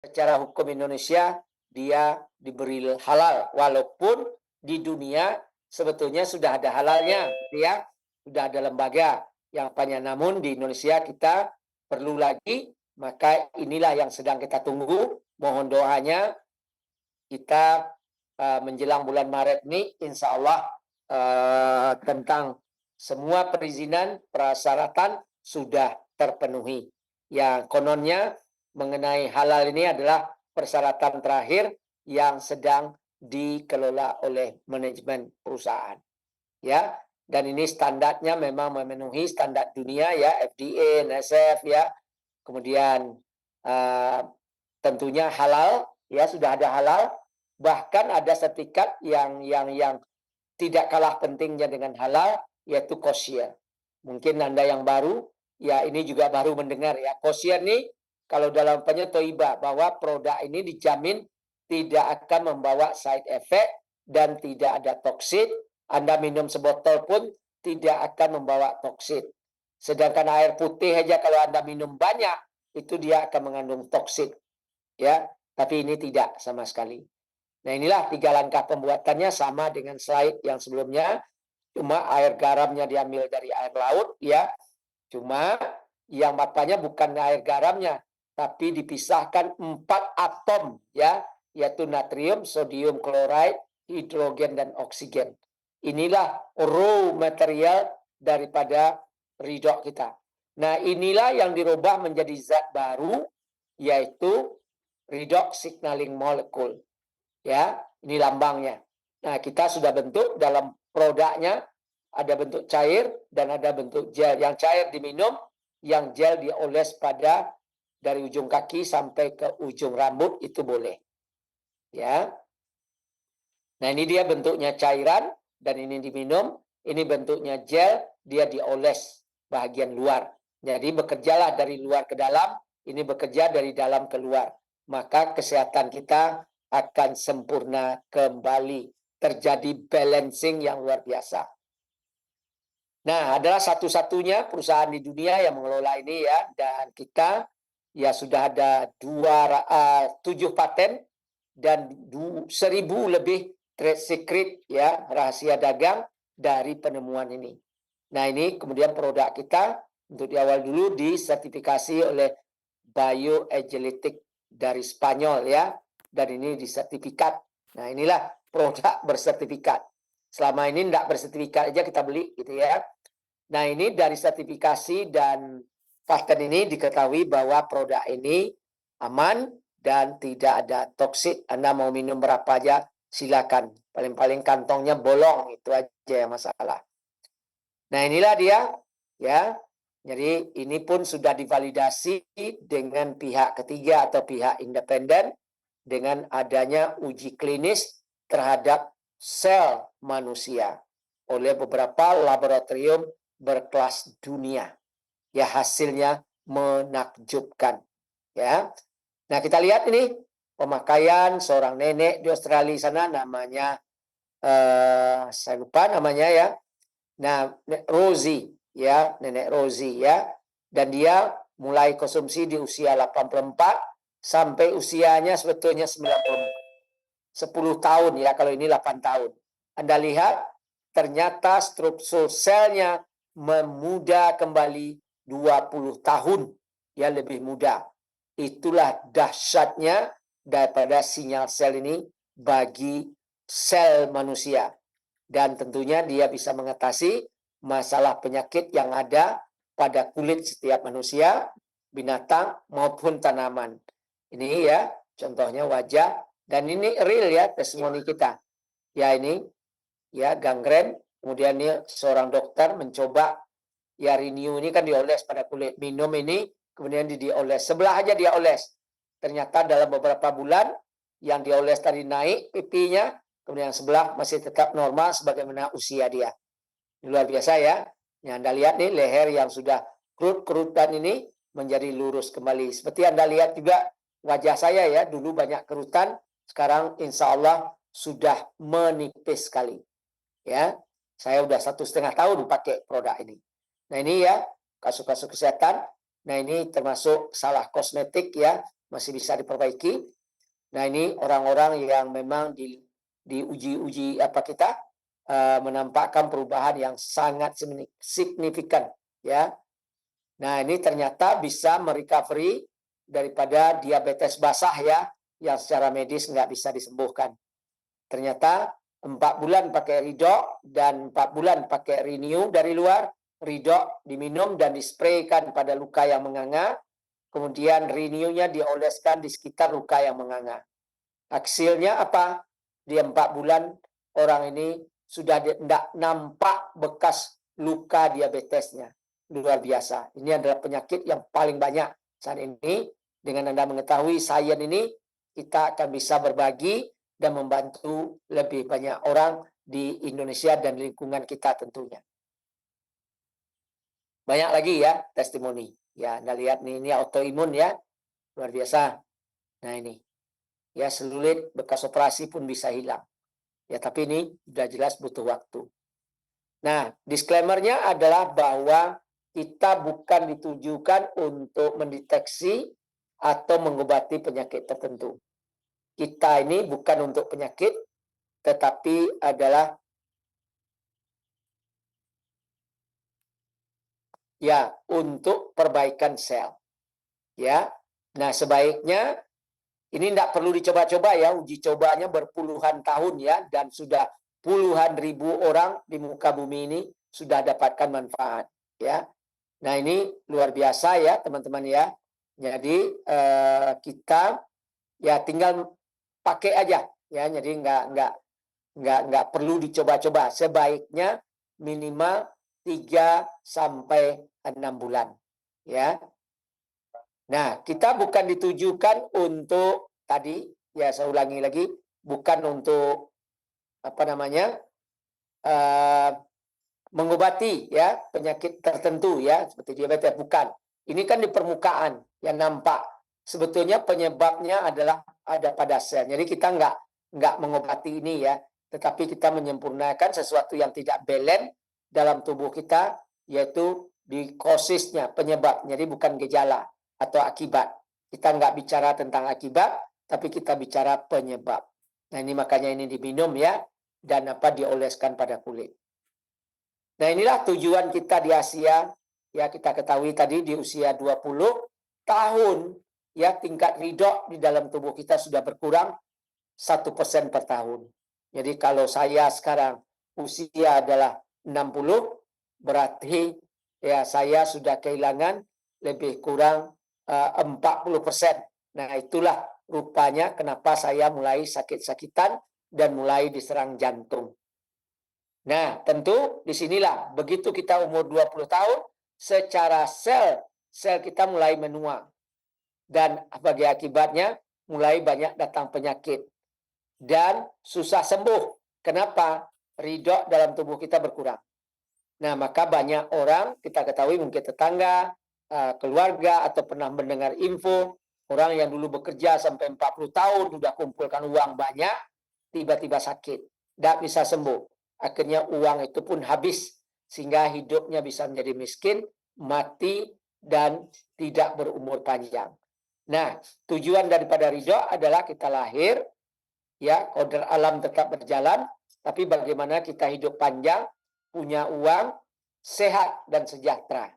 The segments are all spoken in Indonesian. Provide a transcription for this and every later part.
secara hukum Indonesia dia diberi halal, walaupun di dunia sebetulnya sudah ada halalnya, gitu ya, sudah ada lembaga yang apanya. Namun di Indonesia kita perlu lagi, maka inilah yang sedang kita tunggu. Mohon doanya kita menjelang bulan Maret ini, insya Allah tentang semua perizinan, persyaratan sudah terpenuhi. Yang kononnya mengenai halal ini adalah persyaratan terakhir yang sedang dikelola oleh manajemen perusahaan. Ya, dan ini standarnya memang memenuhi standar dunia ya, FDA, NSF ya. Kemudian tentunya halal ya, sudah ada halal, bahkan ada sertifikat yang tidak kalah pentingnya dengan halal, yaitu kosher. Mungkin Anda yang baru, ya ini juga baru mendengar ya. Kosher ini kalau dalam penyetoiba bahwa produk ini dijamin tidak akan membawa side effect dan tidak ada toksin. Anda minum sebotol pun tidak akan membawa toksin. Sedangkan air putih aja kalau Anda minum banyak, itu dia akan mengandung toksin. Ya, tapi ini tidak sama sekali. Nah, inilah 3 langkah pembuatannya, sama dengan slide yang sebelumnya. Cuma air garamnya diambil dari air laut ya. Cuma yang mapanya bukan air garamnya, tapi dipisahkan 4 atom ya, yaitu natrium, sodium klorida, hidrogen dan oksigen. Inilah raw material daripada redox kita. Nah, inilah yang dirubah menjadi zat baru, yaitu redox signaling molecule. Ya, ini lambangnya. Nah, kita sudah bentuk dalam produknya, ada bentuk cair dan ada bentuk gel. Yang cair diminum, yang gel dioles pada dari ujung kaki sampai ke ujung rambut, itu boleh. Ya. Nah, ini dia bentuknya cairan dan ini diminum. Ini bentuknya gel, dia dioles bagian luar. Jadi bekerjalah dari luar ke dalam, ini bekerja dari dalam ke luar. Maka kesehatan kita akan sempurna kembali. Terjadi balancing yang luar biasa. Nah, adalah satu-satunya perusahaan di dunia yang mengelola ini ya. Dan kita ya sudah ada 7 paten dan 1.000 lebih trade secret ya, rahasia dagang dari penemuan ini. Nah, ini kemudian produk kita untuk di awal dulu disertifikasi oleh Bioagilitic dari Spanyol ya, dan ini disertifikat. Nah, inilah produk bersertifikat. Selama ini tidak bersertifikat aja kita beli gitu ya. Nah, ini dari sertifikasi dan paten ini diketahui bahwa produk ini aman dan tidak ada toksik. Anda mau minum berapa aja silakan. Paling-paling kantongnya bolong, itu aja yang masalah. Nah, inilah dia ya. Jadi ini pun sudah divalidasi dengan pihak ketiga atau pihak independen dengan adanya uji klinis terhadap sel manusia oleh beberapa laboratorium berkelas dunia. Ya, hasilnya menakjubkan. Ya. Nah, kita lihat ini pemakaian seorang nenek di Australia sana, namanya saya lupa namanya ya. Nah, Rosie ya, nenek Rosie ya. Dan dia mulai konsumsi di usia 84 sampai usianya sebetulnya 10 tahun ya, kalau ini 8 tahun. Anda lihat ternyata struktur selnya memuda kembali 20 tahun ya, lebih muda. Itulah dahsyatnya daripada sinyal sel ini bagi sel manusia. Dan tentunya dia bisa mengatasi masalah penyakit yang ada pada kulit setiap manusia, binatang maupun tanaman. Ini ya contohnya wajah, dan ini real ya testimoni kita. Ya ini ya gangren, kemudian ini seorang dokter mencoba ya renew ini kan dioles pada kulit, minum ini kemudian dioles sebelah aja dia oles. Ternyata dalam beberapa bulan yang dioles tadi naik pipinya, kemudian yang sebelah masih tetap normal sebagaimana usia dia. Luar biasa ya. Yang Anda lihat nih leher yang sudah kerut-kerutan ini menjadi lurus kembali. Seperti Anda lihat juga wajah saya ya, dulu banyak kerutan, sekarang insya Allah sudah menipis sekali. Ya, saya udah 1,5 tahun pakai produk ini. Nah, ini ya kasus-kasus kesehatan. Nah, ini termasuk salah kosmetik ya. masih bisa diperbaiki. Nah, ini orang-orang yang memang diuji menampakkan perubahan yang sangat signifikan, ya. Nah, ini ternyata bisa merecovery daripada diabetes basah, ya, yang secara medis nggak bisa disembuhkan. Ternyata 4 bulan pakai Ridok dan 4 bulan pakai Renew dari luar. Ridok diminum dan dispraykan pada luka yang menganga. Kemudian Renew-nya dioleskan di sekitar luka yang menganga. Hasilnya apa? Di 4 bulan orang ini sudah tidak nampak bekas luka diabetesnya. Luar biasa. Ini adalah penyakit yang paling banyak saat ini. Dengan Anda mengetahui sains ini, kita akan bisa berbagi dan membantu lebih banyak orang di Indonesia dan lingkungan kita tentunya. Banyak lagi ya testimoni. Ya, Anda lihat nih, ini autoimun ya. Luar biasa. Nah, ini. Ya, selulit bekas operasi pun bisa hilang. Ya, tapi ini sudah jelas butuh waktu. Nah, disclaimer-nya adalah bahwa kita bukan ditujukan untuk mendeteksi atau mengobati penyakit tertentu. Kita ini bukan untuk penyakit, tetapi adalah ya untuk perbaikan sel. Ya. Nah, sebaiknya ini tidak perlu dicoba-coba ya, uji cobanya berpuluhan tahun ya, dan sudah puluhan ribu orang di muka bumi ini sudah dapatkan manfaat ya. Nah, ini luar biasa ya teman-teman ya. Jadi kita ya tinggal pakai aja ya. Jadi nggak perlu dicoba-coba. Sebaiknya minimal 3 sampai 6 bulan ya. Nah, kita bukan ditujukan untuk tadi, ya saya ulangi lagi, bukan untuk mengobati ya penyakit tertentu ya seperti diabetes, bukan. Ini kan di permukaan yang nampak. Sebetulnya penyebabnya adalah ada pada sel. Jadi kita nggak mengobati ini ya, tetapi kita menyempurnakan sesuatu yang tidak balance dalam tubuh kita, yaitu di causesnya, penyebab. Jadi bukan gejala atau akibat. Kita nggak bicara tentang akibat, tapi kita bicara penyebab. Nah, ini makanya ini diminum ya, dan dioleskan pada kulit. Nah, inilah tujuan kita di Asia. Ya, kita ketahui tadi di usia 20 tahun, ya tingkat ridok di dalam tubuh kita sudah berkurang 1% per tahun. Jadi kalau saya sekarang usia adalah 60, berarti ya saya sudah kehilangan lebih kurang 40%. Nah, itulah rupanya kenapa saya mulai sakit-sakitan dan mulai diserang jantung. Nah, tentu disinilah begitu kita umur 20 tahun, secara sel kita mulai menua. Dan sebagai akibatnya mulai banyak datang penyakit. Dan susah sembuh. Kenapa? Ridok dalam tubuh kita berkurang. Nah, maka banyak orang, kita ketahui mungkin tetangga, keluarga, atau pernah mendengar info, orang yang dulu bekerja sampai 40 tahun, sudah kumpulkan uang banyak, tiba-tiba sakit. Tidak bisa sembuh. Akhirnya uang itu pun habis, sehingga hidupnya bisa menjadi miskin, mati, dan tidak berumur panjang. Nah, tujuan daripada ridho adalah kita lahir, ya, kodrat alam tetap berjalan, tapi bagaimana kita hidup panjang, punya uang, sehat, dan sejahtera.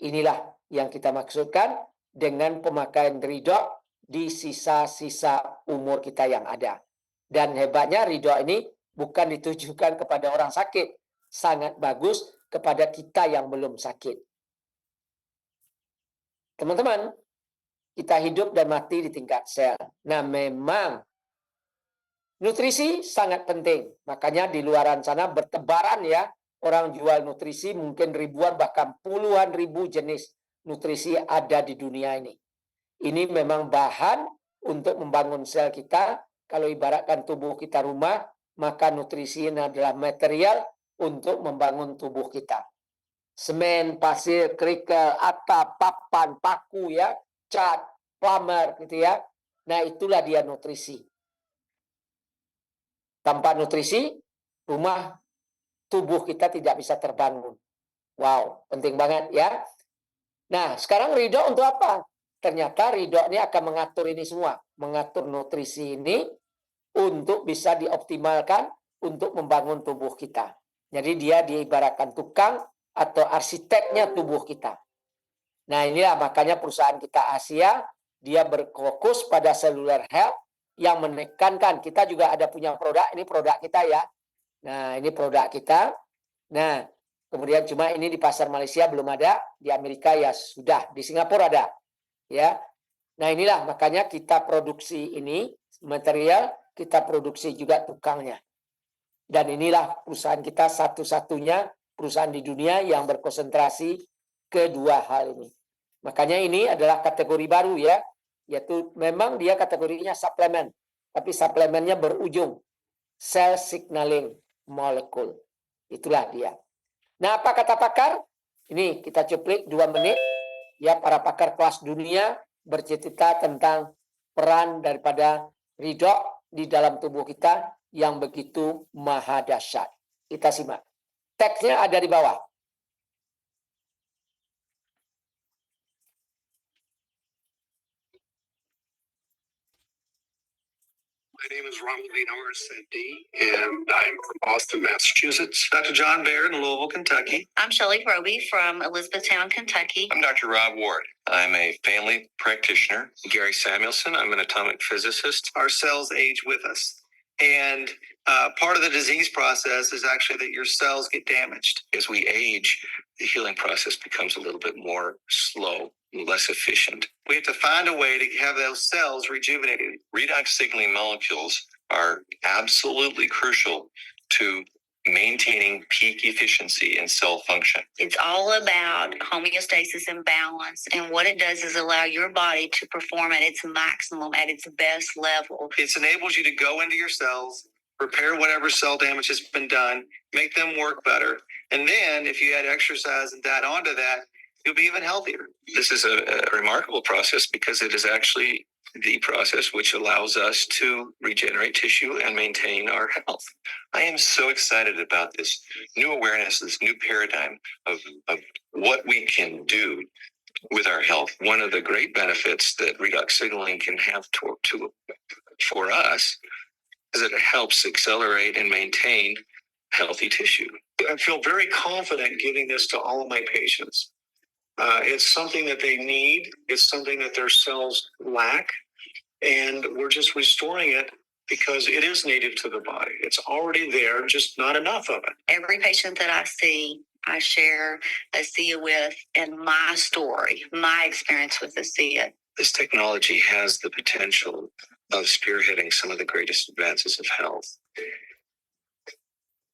Inilah yang kita maksudkan dengan pemakaian ridho di sisa-sisa umur kita yang ada. Dan hebatnya ridho ini bukan ditujukan kepada orang sakit. Sangat bagus kepada kita yang belum sakit. Teman-teman, kita hidup dan mati di tingkat sel. Nah, memang nutrisi sangat penting. Makanya di luaran sana bertebaran ya, orang jual nutrisi mungkin ribuan bahkan puluhan ribu jenis nutrisi ada di dunia ini. Ini memang bahan untuk membangun sel kita. Kalau ibaratkan tubuh kita rumah, maka nutrisi ini adalah material untuk membangun tubuh kita. Semen, pasir, kerikil, atap, papan, paku ya, cat, plumber gitu ya. Nah, itulah dia nutrisi. Tanpa nutrisi, rumah tubuh kita tidak bisa terbangun. Wow, penting banget ya. Nah, sekarang ridho untuk apa? ternyata ridho ini akan mengatur ini semua, mengatur nutrisi ini untuk bisa dioptimalkan untuk membangun tubuh kita. Jadi dia diibaratkan tukang atau arsiteknya tubuh kita. Nah inilah makanya perusahaan kita Asia, dia berfokus pada cellular health yang menekankan, kita juga ada punya produk, ini produk kita ya. Nah ini produk kita. Nah kemudian cuma ini di pasar Malaysia belum ada, di Amerika ya sudah, di Singapura ada. Ya. Nah inilah makanya kita produksi ini, material, kita produksi juga tukangnya. Dan inilah perusahaan kita satu-satunya perusahaan di dunia yang berkonsentrasi kedua hal ini. Makanya ini adalah kategori baru ya, yaitu memang dia kategorinya suplemen, tapi suplemennya berujung cell signaling molecule. Itulah dia. Nah, apa kata pakar? Ini kita cuplik 2 menit. Ya, para pakar kelas dunia bercerita tentang peran daripada ridho di dalam tubuh kita yang begitu maha dahsyat. Kita simak. Teksnya ada di bawah. My name is Ronald Norris, MD, and I'm from Boston, Massachusetts. Dr. John Baird in Louisville, Kentucky. I'm Shelley Roby from Elizabethtown, Kentucky. I'm Dr. Rob Ward. I'm a family practitioner. Gary Samuelson. I'm an atomic physicist. Our cells age with us. And part of the disease process is actually that your cells get damaged. As we age, the healing process becomes a little bit more slow, less efficient. We have to find a way to have those cells rejuvenated. Redox signaling molecules are absolutely crucial to maintaining peak efficiency in cell function. It's all about homeostasis and balance. And what it does is allow your body to perform at its maximum, at its best level. It enables you to go into your cells, repair whatever cell damage has been done, make them work better. And then if you add exercise and diet onto that, you'll be even healthier. This is a remarkable process because it is actually the process which allows us to regenerate tissue and maintain our health. I am so excited about this new awareness, this new paradigm of what we can do with our health. One of the great benefits that redox signaling can have for us is that it helps accelerate and maintain healthy tissue. I feel very confident giving this to all of my patients. It's something that they need. It's something that their cells lack. And we're just restoring it because it is native to the body. It's already there, just not enough of it. Every patient that I see, I share ASEA with, and my story, my experience with ASEA. This technology has the potential of spearheading some of the greatest advances of health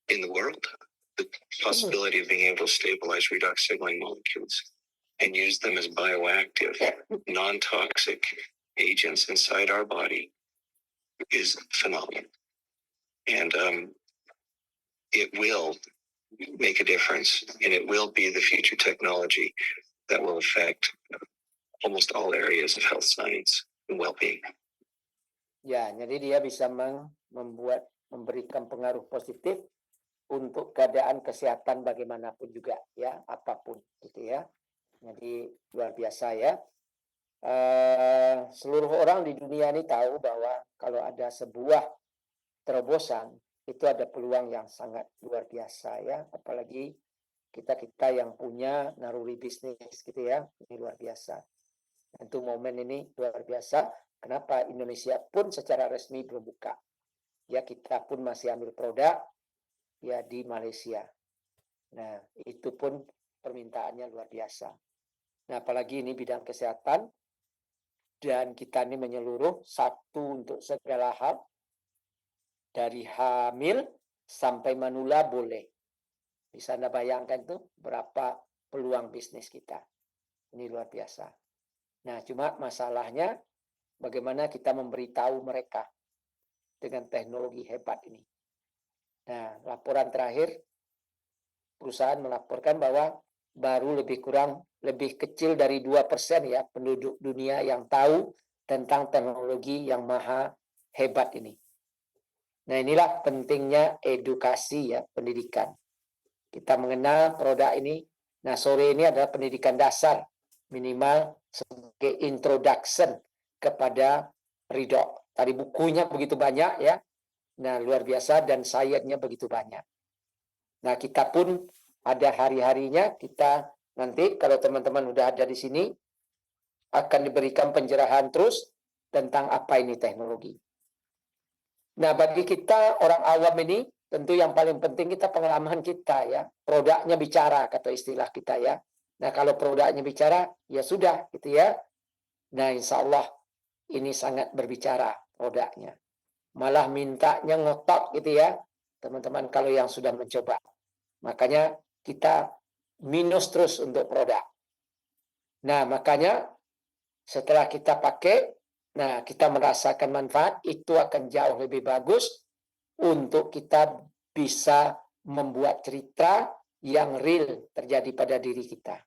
in the world. The possibility of being able to stabilize redox signaling molecules and use them as bioactive, non-toxic agents inside our body is phenomenal. And it will make a difference, and it will be the future technology that will affect almost all areas of health science and well-being. Ya, jadi dia bisa memberikan pengaruh positif untuk keadaan kesehatan bagaimanapun juga ya, apapun gitu ya. Jadi luar biasa ya. Seluruh orang di dunia ini tahu bahwa kalau ada sebuah terobosan itu ada peluang yang sangat luar biasa ya, apalagi kita yang punya naluri bisnis gitu ya, ini luar biasa. Tentu momen ini luar biasa. Kenapa Indonesia pun secara resmi belum buka ya, kita pun masih ambil produk ya di Malaysia. Nah itu pun permintaannya luar biasa. Nah apalagi ini bidang kesehatan. Dan kita ini menyeluruh, satu untuk segala hal, dari hamil sampai manula boleh. Bisa Anda bayangkan tuh berapa peluang bisnis kita. Ini luar biasa. Nah cuma masalahnya bagaimana kita memberitahu mereka dengan teknologi hebat ini. Nah laporan terakhir, perusahaan melaporkan bahwa baru lebih kecil dari 2% ya penduduk dunia yang tahu tentang teknologi yang maha hebat ini. Nah inilah pentingnya edukasi ya, pendidikan. Kita mengenal produk ini. Nah sore ini adalah pendidikan dasar minimal sebagai introduction kepada ridho. Tadi bukunya begitu banyak ya. Nah, luar biasa dan sayapnya begitu banyak. Nah, kita pun ada hari-harinya, kita nanti kalau teman-teman udah ada di sini akan diberikan pencerahan terus tentang apa ini teknologi. Nah, bagi kita orang awam ini tentu yang paling penting kita pengalaman kita ya. Produknya bicara kata istilah kita ya. Nah, kalau produknya bicara ya sudah gitu ya. Nah, insya Allah ini sangat berbicara produknya. Malah mintanya ngotot gitu ya. Teman-teman kalau yang sudah mencoba. Makanya kita minus terus untuk produk. Nah, makanya setelah kita pakai, nah kita merasakan manfaat, itu akan jauh lebih bagus untuk kita bisa membuat cerita yang real terjadi pada diri kita.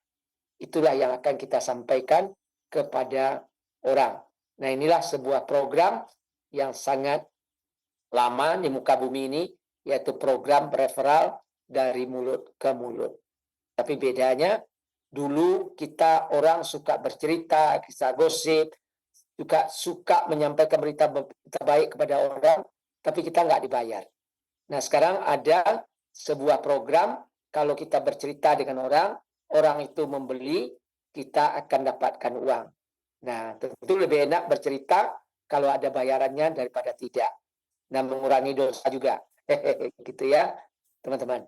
Itulah yang akan kita sampaikan kepada orang. Nah, inilah sebuah program yang sangat lama di muka bumi ini, yaitu program referral dari mulut ke mulut. Tapi bedanya, dulu kita orang suka bercerita, kisah gosip, juga suka menyampaikan berita baik kepada orang, tapi kita nggak dibayar. Nah, sekarang ada sebuah program, kalau kita bercerita dengan orang, orang itu membeli, kita akan dapatkan uang. Nah, tentu lebih enak bercerita kalau ada bayarannya daripada tidak. Nah, mengurangi dosa juga. Gitu ya, teman-teman.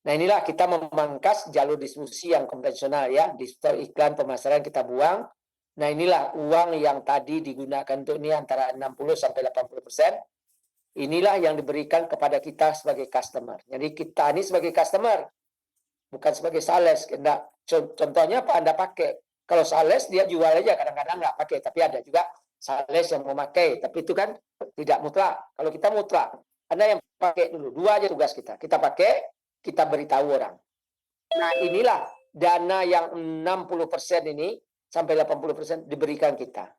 Nah, inilah kita memangkas jalur distribusi yang konvensional ya. Digital iklan pemasaran kita buang. Nah, inilah uang yang tadi digunakan untuk ini antara 60 sampai 80%. Inilah yang diberikan kepada kita sebagai customer. Jadi kita ini sebagai customer, bukan sebagai sales. Nah, contohnya apa Anda pakai? Kalau sales dia jual aja, kadang-kadang nggak pakai. Tapi ada juga sales yang memakai. Tapi itu kan tidak mutlak. Kalau kita mutlak, Anda yang pakai dulu. Dua aja tugas kita. Kita pakai, kita beritahu orang. Nah, inilah dana yang 60% ini sampai 80% diberikan kita.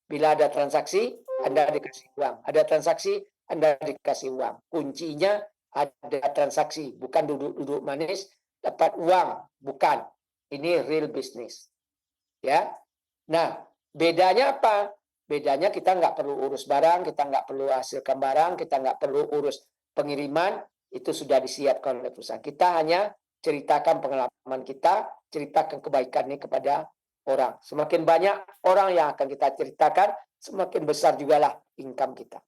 Bila ada transaksi, Anda dikasih uang. Ada transaksi, Anda dikasih uang. Kuncinya ada transaksi, bukan duduk-duduk manis dapat uang, bukan. Ini real business. Ya. Nah, bedanya apa? Bedanya kita nggak perlu urus barang, kita nggak perlu hasilkan barang, kita nggak perlu urus pengiriman, itu sudah disiapkan oleh perusahaan. Kita hanya ceritakan pengalaman kita, ceritakan kebaikan ini kepada orang. Semakin banyak orang yang akan kita ceritakan, semakin besar jugalah income kita.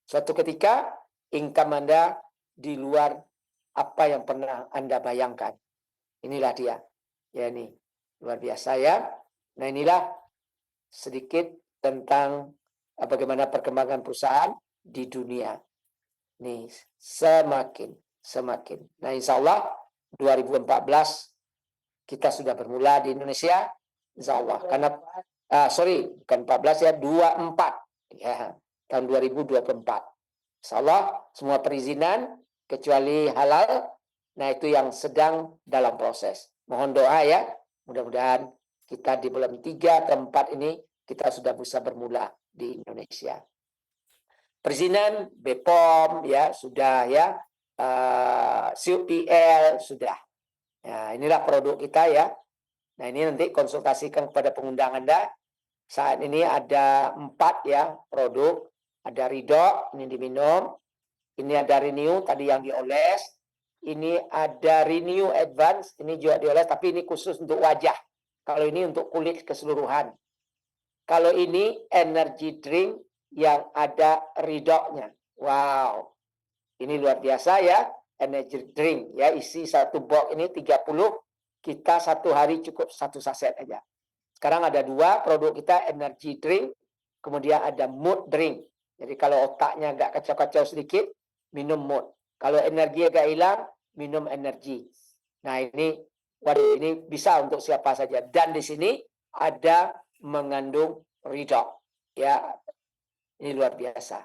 Suatu ketika, income Anda di luar apa yang pernah Anda bayangkan. Inilah dia. Ya, ini luar biasa ya. Nah, inilah sedikit tentang bagaimana perkembangan perusahaan di dunia. Nih, semakin. Nah, insya Allah 2014 kita sudah bermula di Indonesia. Insya Allah. Karena, bukan 14 ya, 24. Ya, tahun 2024. Insya Allah semua perizinan kecuali halal. Nah, itu yang sedang dalam proses. Mohon doa ya. Mudah-mudahan kita di bulan 3 atau 4 ini kita sudah bisa bermula di Indonesia. Perizinan BPOM ya sudah ya, CUPL sudah. Nah, inilah produk kita ya. Nah, ini nanti konsultasikan kepada pengundang Anda. Saat ini ada 4 ya produk. Ada Ridho, ini diminum. Ini ada Renew, tadi yang dioles. Ini ada Renew Advance, ini juga dioles, tapi ini khusus untuk wajah. Kalau ini untuk kulit keseluruhan. Kalau ini energy drink yang ada Ridho-nya. Wow. Ini luar biasa ya. Energy drink ya, isi satu box ini 30. Kita satu hari cukup 1 saset aja. Sekarang ada 2 produk kita, energy drink. Kemudian ada mood drink. Jadi kalau otaknya agak kacau-kacau sedikit, minum mood. Kalau energi agak hilang, minum energi. Nah, ini waduh, ini bisa untuk siapa saja. Dan di sini ada mengandung Ridho. Ya, ini luar biasa.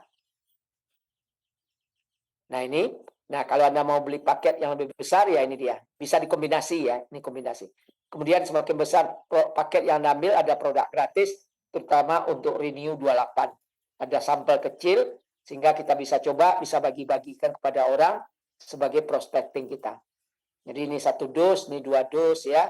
Nah, ini. Nah, kalau Anda mau beli paket yang lebih besar, ya ini dia. Bisa dikombinasi ya. Ini kombinasi. Kemudian semakin besar paket yang Anda ambil, ada produk gratis, terutama untuk Renew 28. Ada sampel kecil, sehingga kita bisa coba, bisa bagi-bagikan kepada orang sebagai prospecting kita. Jadi ini 1 dos, ini 2 dos ya.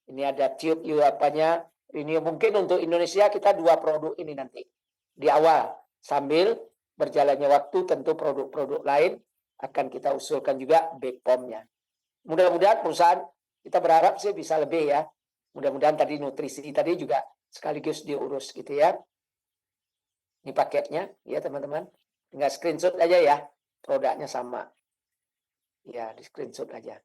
Ini ada tube apanya, Ini mungkin untuk Indonesia kita 2 produk ini nanti di awal, sambil berjalannya waktu tentu produk-produk lain akan kita usulkan juga BPOM-nya. Mudah-mudahan perusahaan kita berharap sih bisa lebih ya. Mudah-mudahan tadi nutrisi tadi juga sekaligus diurus gitu ya. Ini paketnya ya teman-teman. Tinggal screenshot aja ya. Produknya sama. Ya, di screenshot aja.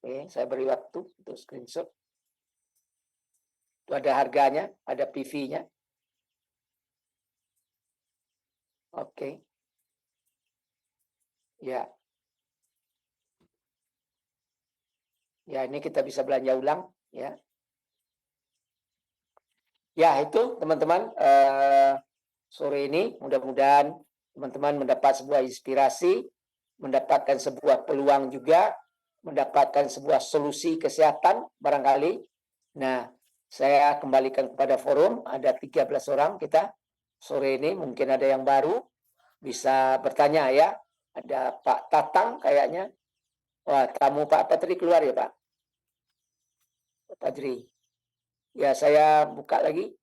Oke, saya beri waktu untuk screenshot. Itu ada harganya, ada PV-nya. Oke. Ya. Ya, ini kita bisa belanja ulang ya. Ya, itu teman-teman sore ini mudah-mudahan teman-teman mendapat sebuah inspirasi, mendapatkan sebuah peluang juga, mendapatkan sebuah solusi kesehatan barangkali. Nah, saya kembalikan kepada forum, ada 13 orang kita sore ini, mungkin ada yang baru, bisa bertanya ya. Ada Pak Tatang kayaknya. Wah, tamu Pak Patri keluar ya Pak? Pak Patri. Ya, saya buka lagi.